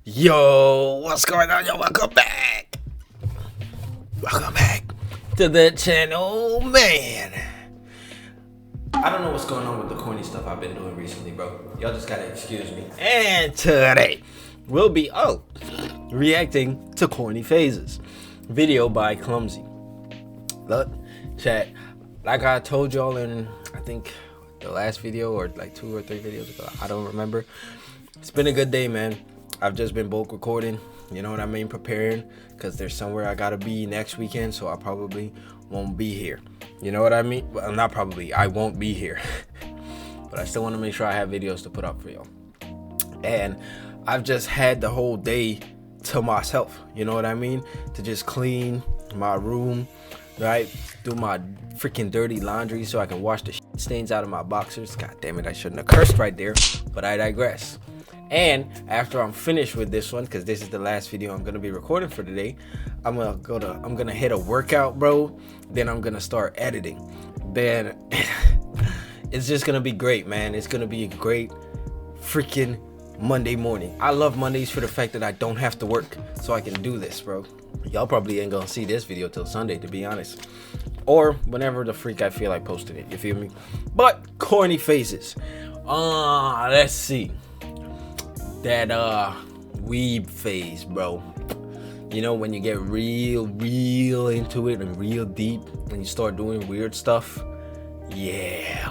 Yo, what's going on? Yo, welcome back. Welcome back to the channel, man. I don't know what's going on with the corny stuff I've been doing recently, bro. Y'all just gotta excuse me. And today, we'll be reacting to corny phases. Video by Clumsy. Look, chat, like I told y'all in, I think, the last video or like 2 or 3 videos ago, I don't remember. It's been a good day, man. I've just been bulk recording, you know what I mean, preparing, because there's somewhere I gotta be next weekend, so I probably won't be here. You know what I mean? Well, not probably, I won't be here. But I still want to make sure I have videos to put up for y'all. And I've just had the whole day to myself, you know what I mean? To just clean my room, right? Do my freaking dirty laundry so I can wash the stains out of my boxers. God damn it, I shouldn't have cursed right there, but I digress. And after I'm finished with this one, because this is the last video I'm gonna be recording for today, I'm gonna hit a workout, bro. Then I'm gonna start editing. Then it's just gonna be great, man. It's gonna be a great freaking Monday morning. I love Mondays for the fact that I don't have to work, so I can do this, bro. Y'all probably ain't gonna see this video till Sunday, to be honest, or whenever the freak I feel like posting it. You feel me? But corny faces. Let's see. That weeb phase, bro. You know, when you get real into it and real deep and you start doing weird stuff. Yeah.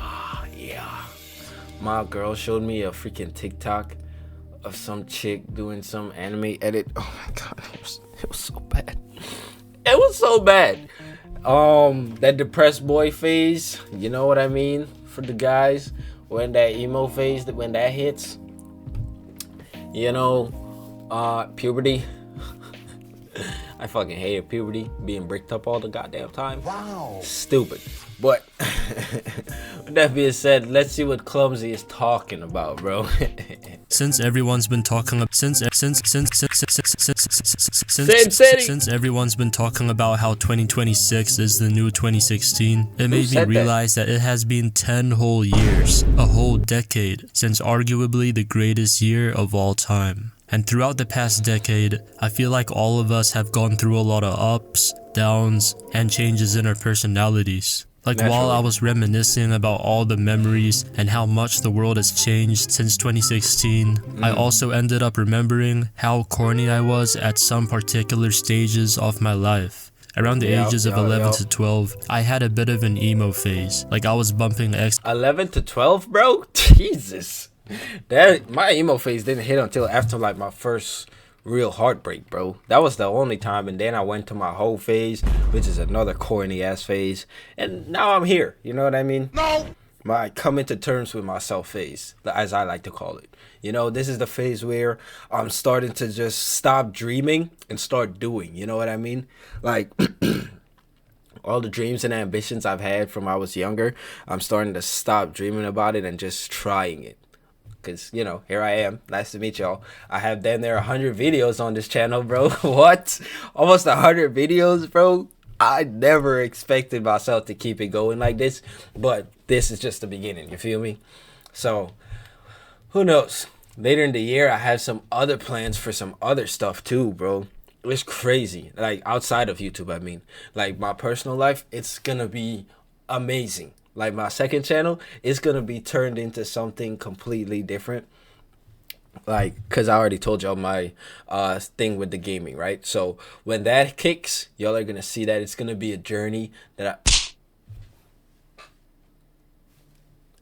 My girl showed me a freaking TikTok of some chick doing some anime edit. Oh my god, it was so bad. It was so bad. That depressed boy phase, you know what I mean, for the guys, when that emo phase, when that hits. You know, puberty. I fucking hated puberty, being bricked up all the goddamn time. Wow. Stupid. But with that being said, let's see what Clumsy is talking about, bro. Since everyone's been talking about since everyone's been talking about how 2026 is the new 2016, it made me realize that it has been 10 whole years, a whole decade, since arguably the greatest year of all time. And throughout the past decade, I feel like all of us have gone through a lot of ups, downs, and changes in our personalities. Like, while I was reminiscing about all the memories and how much the world has changed since 2016, I also ended up remembering how corny I was at some particular stages of my life. Around the ages of 11 to 12, I had a bit of an emo phase. Like, I was bumping 11 to 12, bro? Jesus. That my emo phase didn't hit until after like my first real heartbreak, bro. That was the only time, and then I went to my whole phase, which is another corny ass phase, and now I'm here. You know what I mean? No. My coming to terms with myself phase, as I like to call it. You know, this is the phase where I'm starting to just stop dreaming and start doing. You know what I mean? Like all the dreams and ambitions I've had from when I was younger, I'm starting to stop dreaming about it and just trying it. Because, you know, here I am. Nice to meet y'all. I have damn near 100 videos on this channel, bro. What? Almost 100 videos, bro? I never expected myself to keep it going like this. But this is just the beginning. You feel me? So, who knows? Later in the year, I have some other plans for some other stuff too, bro. It's crazy. Like, outside of YouTube, I mean. Like, my personal life, it's gonna be amazing. Like, my second channel is going to be turned into something completely different. Like, because I already told y'all my thing with the gaming, right? So, when that kicks, y'all are going to see that it's going to be a journey that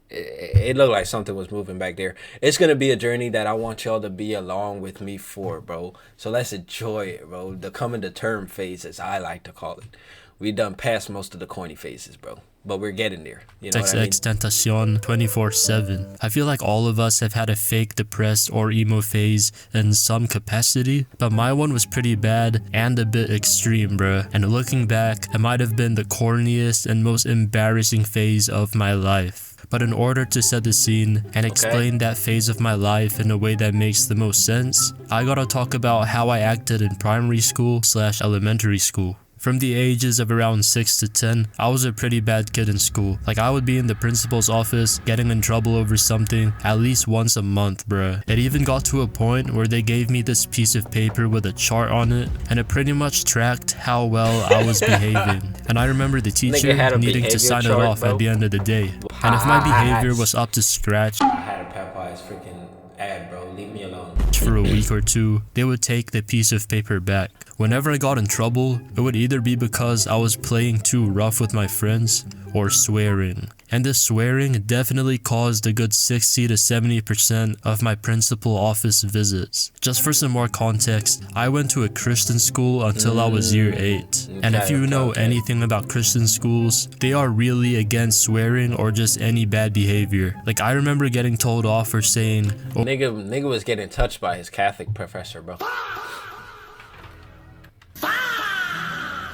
It looked like something was moving back there. It's going to be a journey that I want y'all to be along with me for, bro. So, let's enjoy it, bro. The coming to term phase, as I like to call it. We done past most of the corny phases, bro. But we're getting there. You know what I mean? Tentacion 24/7. I feel like all of us have had a fake depressed or emo phase in some capacity, but my one was pretty bad and a bit extreme, bruh. And looking back, it might have been the corniest and most embarrassing phase of my life. But in order to set the scene and explain that phase of my life in a way that makes the most sense, I gotta talk about how I acted in primary school / elementary school. From the ages of around 6 to 10, I was a pretty bad kid in school. Like, I would be in the principal's office getting in trouble over something at least once a month, bruh. It even got to a point where they gave me this piece of paper with a chart on it, and it pretty much tracked how well I was behaving. And I remember the teacher needing to sign it off at the end of the day. And if my behavior was up to scratch, I had a Popeye's freaking ad, bro. Leave me alone. For a week or two, they would take the piece of paper back. Whenever I got in trouble, it would either be because I was playing too rough with my friends or swearing. And this swearing definitely caused a good 60 to 70% of my principal office visits. Just for some more context, I went to a Christian school until I was year 8. And if you know anything about Christian schools, they are really against swearing or just any bad behavior. Like, I remember getting told off for saying, oh, nigga was getting touched by his Catholic professor, bro.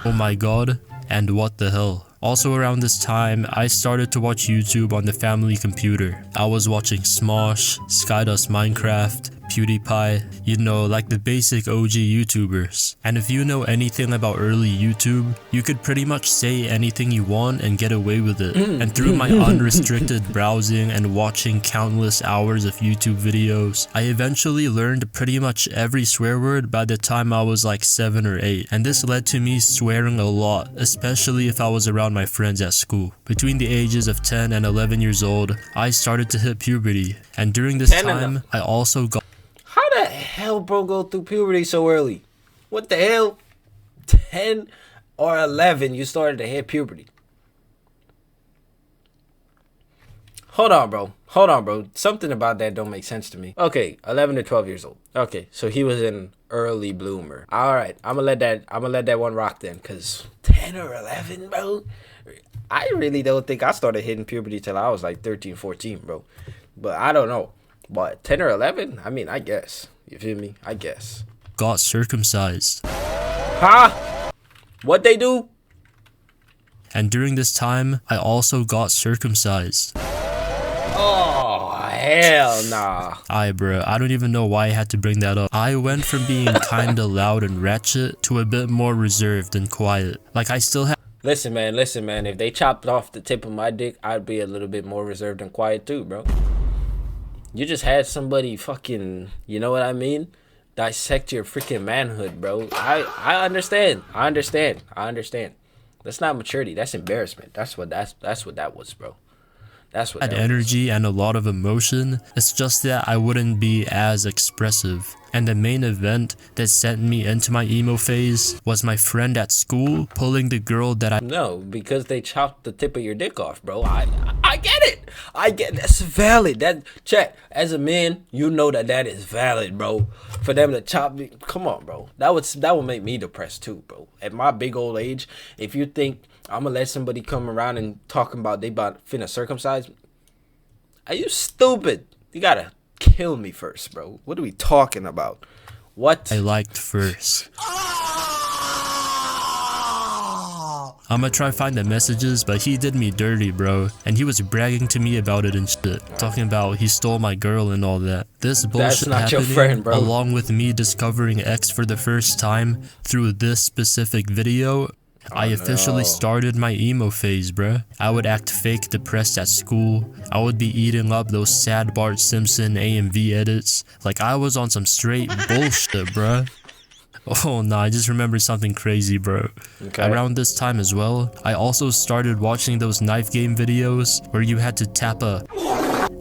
Oh my god, and what the hell. Also around this time, I started to watch YouTube on the family computer. I was watching Smosh, Skydust Minecraft, PewDiePie, you know, like the basic OG YouTubers. And if you know anything about early YouTube, you could pretty much say anything you want and get away with it. And through my unrestricted browsing and watching countless hours of YouTube videos, I eventually learned pretty much every swear word by the time I was like 7 or 8. And this led to me swearing a lot, especially if I was around my friends at school. Between the ages of 10 and 11 years old, I started to hit puberty. And during this time, I also got... How the hell, bro, go through puberty so early? What the hell? 10 or 11, you started to hit puberty. Hold on, bro. Hold on, bro. Something about that don't make sense to me. Okay, 11 to 12 years old. Okay, so he was an early bloomer. All right, I'm gonna let that one rock then, cause 10 or 11, bro. I really don't think I started hitting puberty till I was like 13, 14, bro. But I don't know. But 10 or 11? I mean, I guess. You feel me? I guess. Got circumcised. Huh? What they do? And during this time, I also got circumcised. Oh, hell nah. Bruh, I don't even know why I had to bring that up. I went from being kinda loud and ratchet to a bit more reserved and quiet. Like, I still have... Listen, man. If they chopped off the tip of my dick, I'd be a little bit more reserved and quiet too, bro. You just had somebody fucking, you know what I mean? Dissect your freaking manhood, bro. I understand. That's not maturity. That's embarrassment. That's what that was, bro. That's what. Had energy and a lot of emotion. It's just that I wouldn't be as expressive. And the main event that sent me into my emo phase was my friend at school pulling the girl that I... No, because they chopped the tip of your dick off, bro. I get it. That's valid. Chat, as a man, you know that is valid, bro. For them to chop me, come on, bro. That would make me depressed too, bro. At my big old age, if you think I'm gonna let somebody come around and talking about they about finna circumcise, are you stupid? You gotta kill me first, bro. What are we talking about? What? I liked first. I'ma try find the messages, but he did me dirty, bro. And he was bragging to me about it and shit. Talking about he stole my girl and all that. This bullshit happening, your friend, bro. Along with me discovering X for the first time through this specific video, I officially started my emo phase, bruh. I would act fake depressed at school. I would be eating up those sad Bart Simpson AMV edits. Like, I was on some straight bullshit, bruh. Oh nah, I just remembered something crazy, bro. Okay. Around this time as well, I also started watching those knife game videos where you had to tap a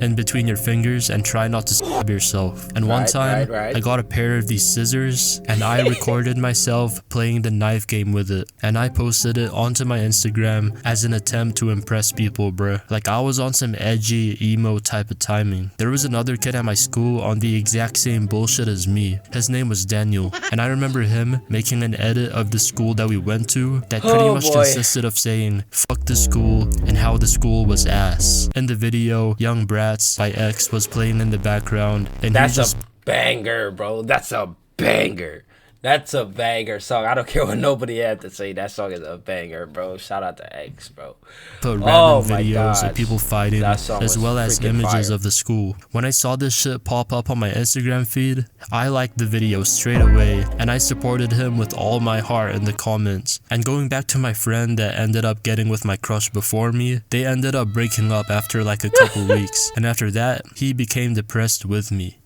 in between your fingers and try not to stab yourself. And one time, I got a pair of these scissors and I recorded myself playing the knife game with it. And I posted it onto my Instagram as an attempt to impress people, bruh. Like, I was on some edgy, emo type of timing. There was another kid at my school on the exact same bullshit as me. His name was Daniel. And I remember him making an edit of the school that we went to that pretty much consisted of saying, fuck the school and how the school was ass. In the video, Young Brats by X was playing in the background, and that's a banger, bro. That's a banger. That's a banger song. I don't care what nobody had to say. That song is a banger, bro. Shout out to X, bro. Put random my videos gosh. of people fighting, That song as was well as freaking images fire. of the school. When I saw this shit pop up on my Instagram feed, I liked the video straight away, and I supported him with all my heart in the comments. And going back to my friend that ended up getting with my crush before me, they ended up breaking up after like a couple weeks, and after that, he became depressed with me.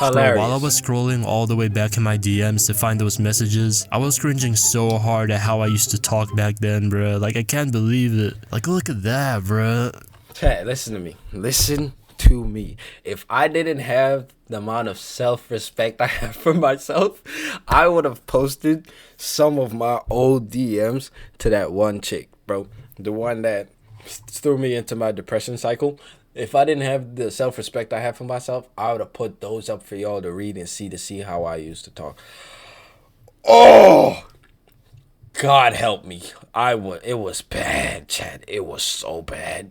Hilarious. Bro, while I was scrolling all the way back in my DMs to find those messages, I was cringing so hard at how I used to talk back then, bruh. Like, I can't believe it. Like, look at that, bruh. Chat, listen to me. Listen to me. If I didn't have the amount of self-respect I have for myself, I would have posted some of my old DMs to that one chick, bro. The one that threw me into my depression cycle. If I didn't have the self-respect I have for myself, I would have put those up for y'all to read and see how I used to talk. Oh, God help me. It was bad, Chad. It was so bad.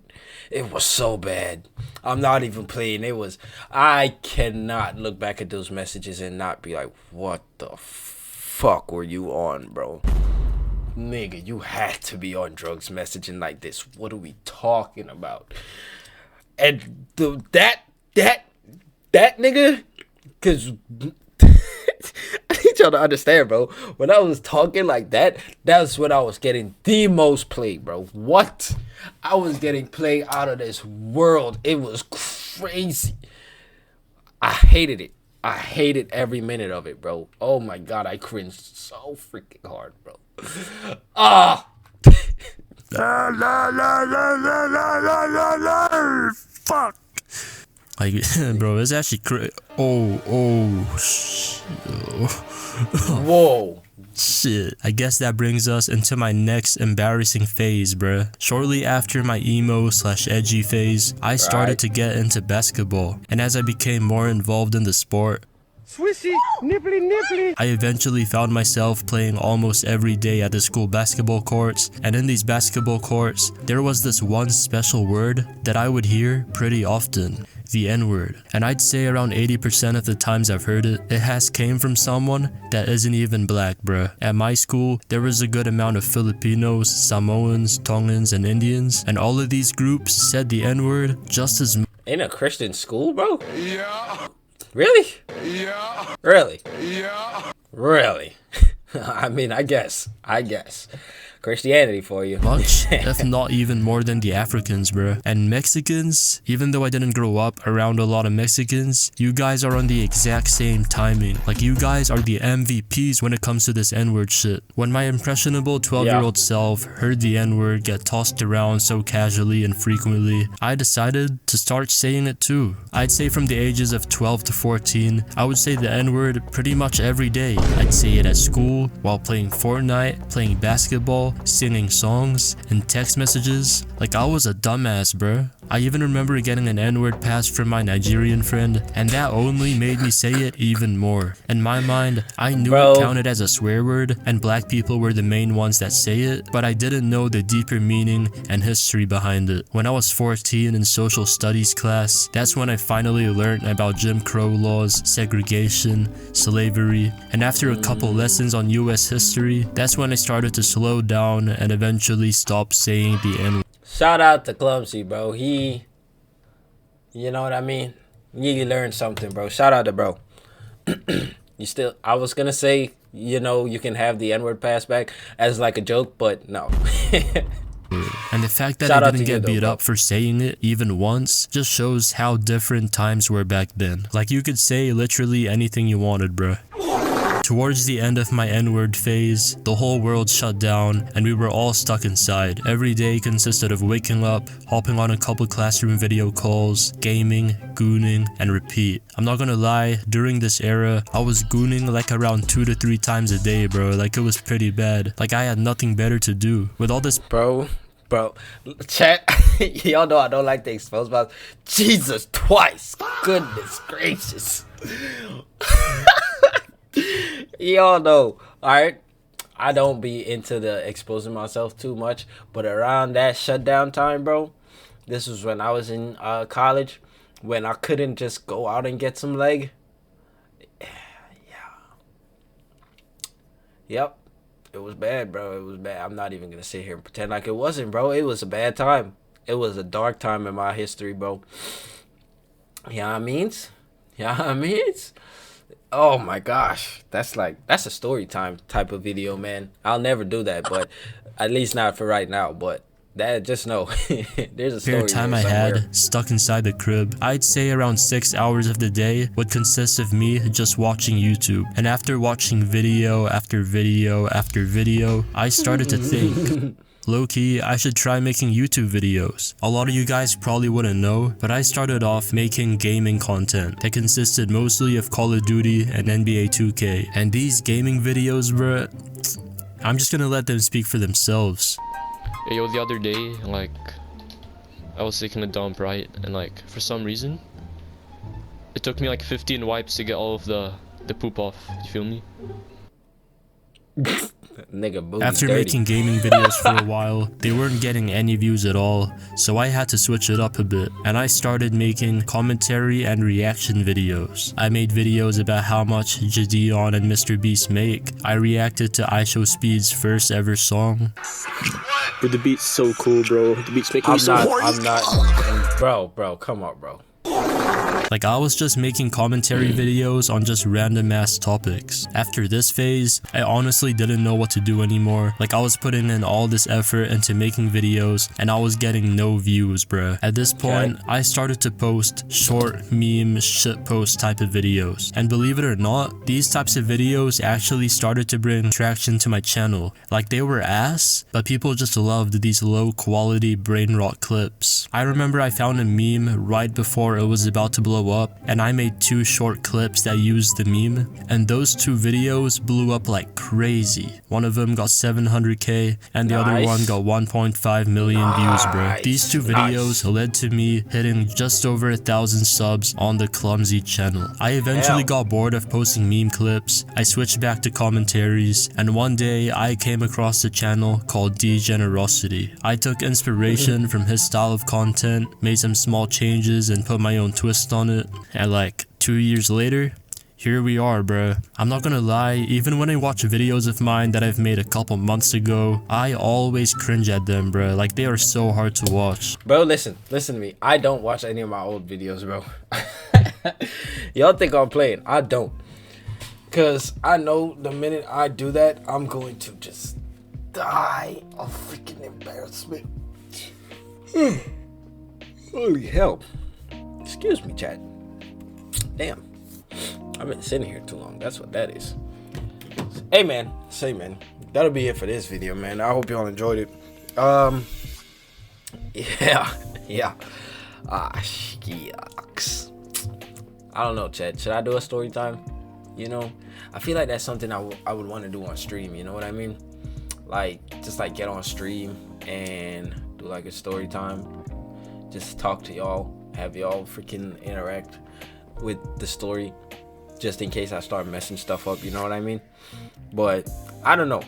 It was so bad. I'm not even playing. I cannot look back at those messages and not be like, what the fuck were you on, bro? Nigga, you had to be on drugs messaging like this. What are we talking about? And that nigga, because I need y'all to understand, bro. When I was talking like that, that's when I was getting the most played, bro. What? I was getting played out of this world. It was crazy. I hated it. I hated every minute of it, bro. Oh my God, I cringed so freaking hard, bro. Ah. Fuck. Like, bro, it's actually Whoa. Shit. I guess that brings us into my next embarrassing phase, bruh. Shortly after my emo/edgy phase, I started to get into basketball. And as I became more involved in the sport, Swissy, nipply. I eventually found myself playing almost every day at the school basketball courts, and in these basketball courts, there was this one special word that I would hear pretty often, the N-word. And I'd say around 80% of the times I've heard it, it has came from someone that isn't even black, bruh. At my school, there was a good amount of Filipinos, Samoans, Tongans, and Indians, and all of these groups said the N-word just as In a Christian school, bro? Yeah. Really? Yeah. Really? Yeah. Really? I mean, I guess. Christianity for you. much, if not even more than the Africans, bruh. And Mexicans, even though I didn't grow up around a lot of Mexicans, you guys are on the exact same timing. Like, you guys are the MVPs when it comes to this N-word shit. When my impressionable 12-year-old self heard the N-word get tossed around so casually and frequently, I decided to start saying it too. I'd say from the ages of 12 to 14, I would say the N-word pretty much every day. I'd say it at school, while playing Fortnite, playing basketball, singing songs, and text messages. Like, I was a dumbass, bruh. I even remember getting an N-word pass from my Nigerian friend, and that only made me say it even more. In my mind, I knew it counted as a swear word, and black people were the main ones that say it, but I didn't know the deeper meaning and history behind it. When I was 14 in social studies class, that's when I finally learned about Jim Crow laws, segregation, slavery, and after a couple lessons on US history, that's when I started to slow down and eventually stop saying the N-word. Shout out to Clumsy, bro. You know what I mean? You learned something, bro. Shout out to bro. I was gonna say, you can have the N-word pass back as like a joke, but no. And the fact that I didn't get beat up for saying it even once just shows how different times were back then. Like, you could say literally anything you wanted, bruh. Towards the end of my N-word phase, the whole world shut down and we were all stuck inside. Every day consisted of waking up, hopping on a couple classroom video calls, gaming, gooning, and repeat. I'm not gonna lie, during this era, I was gooning like around 2 to 3 times a day, bro. Like, it was pretty bad. Like, I had nothing better to do. With all this Bro, chat, y'all know I don't like to expose myself. Jesus, twice. Goodness gracious. Y'all know, alright? I don't be into the exposing myself too much, but around that shutdown time, bro, this was when I was in college, when I couldn't just go out and get some leg. Yep. It was bad, bro. It was bad. I'm not even gonna sit here and pretend like it wasn't, bro. It was a bad time. It was a dark time in my history, bro. Yeah, I means. Yeah, I means. Oh my gosh, that's a story time type of video, man. I'll never do that, but at least not for right now. But that, just know, there's a story. Spare time I had stuck inside the crib, I'd say around 6 hours of the day would consist of me just watching YouTube. And after watching video after video after video, I started to think, low-key, I should try making YouTube videos. A lot of you guys probably wouldn't know, but I started off making gaming content that consisted mostly of Call of Duty and NBA 2K. And these gaming videos, bruh, I'm just gonna let them speak for themselves. Hey, yo, the other day, like, I was taking a dump, right? And like, for some reason, it took me like 15 wipes to get all of the poop off. You feel me? Nigga, booty After dirty. making gaming videos for a while, they weren't getting any views at all, so I had to switch it up a bit, and I started making commentary and reaction videos. I made videos about how much Jadion and Mr. Beast make. I reacted to IShowSpeed's first ever song. Dude, the beat's so cool, bro. The beat's making me so horny. I'm not, bro, come on, bro. Like, I was just making commentary videos on just random ass topics. After this phase, I honestly didn't know what to do anymore. Like, I was putting in all this effort into making videos and I was getting no views, bruh. At this point, I started to post short meme shitpost type of videos. And believe it or not, these types of videos actually started to bring traction to my channel. Like, they were ass, but people just loved these low quality brain rot clips. I remember I found a meme right before it was about to blow up, and I made 2 short clips that used the meme, and those 2 videos blew up like crazy. One of them got 700k and the other one got 1.5 million views, bro. These 2 videos led to me hitting just over 1,000 subs on the Clumsy channel. I eventually got bored of posting meme clips. I switched back to commentaries, and one day I came across a channel called Degenerosity. I took inspiration from his style of content, made some small changes and put my own twist on it, and like 2 years later, here we are, bruh. I'm not gonna lie, even when I watch videos of mine that I've made a couple months ago, I always cringe at them, bruh. Like, they are so hard to watch. Bro, listen to me. I don't watch any of my old videos, bro. Y'all think I'm playing. I don't. Because I know the minute I do that, I'm going to just die of freaking embarrassment. Holy hell. Excuse me, chat. Damn. I've been sitting here too long. That's what that is. Hey, man. That'll be it for this video, man. I hope y'all enjoyed it. Yeah. Yucks. I don't know, chat. Should I do a story time? You know, I feel like that's something I would want to do on stream. You know what I mean? Like, just like get on stream and do like a story time. Just talk to y'all. Have y'all freaking interact with the story, just in case I start messing stuff up, you know what I mean? But I don't know,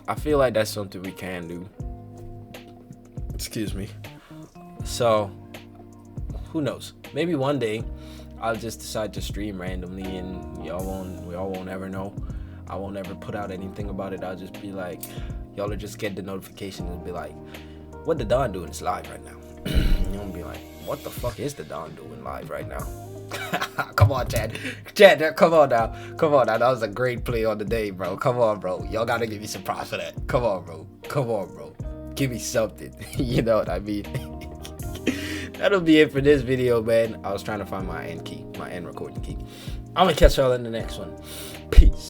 I feel like that's something we can do. Excuse me. So who knows, maybe one day I'll just decide to stream randomly and we all won't ever know. I won't ever put out anything about it. I'll just be like, y'all will just get the notification and be like, what the Don doing is live right now. You'll be like, what the fuck is the Don doing live right now? Come on, Chad, come on now. That was a great play on the day, bro. Come on, bro. Y'all gotta give me some props for that. Come on, bro. Give me something. You know what I mean? That'll be it for this video, man. I was trying to find my end recording key. I'm gonna catch y'all in the next one. Peace.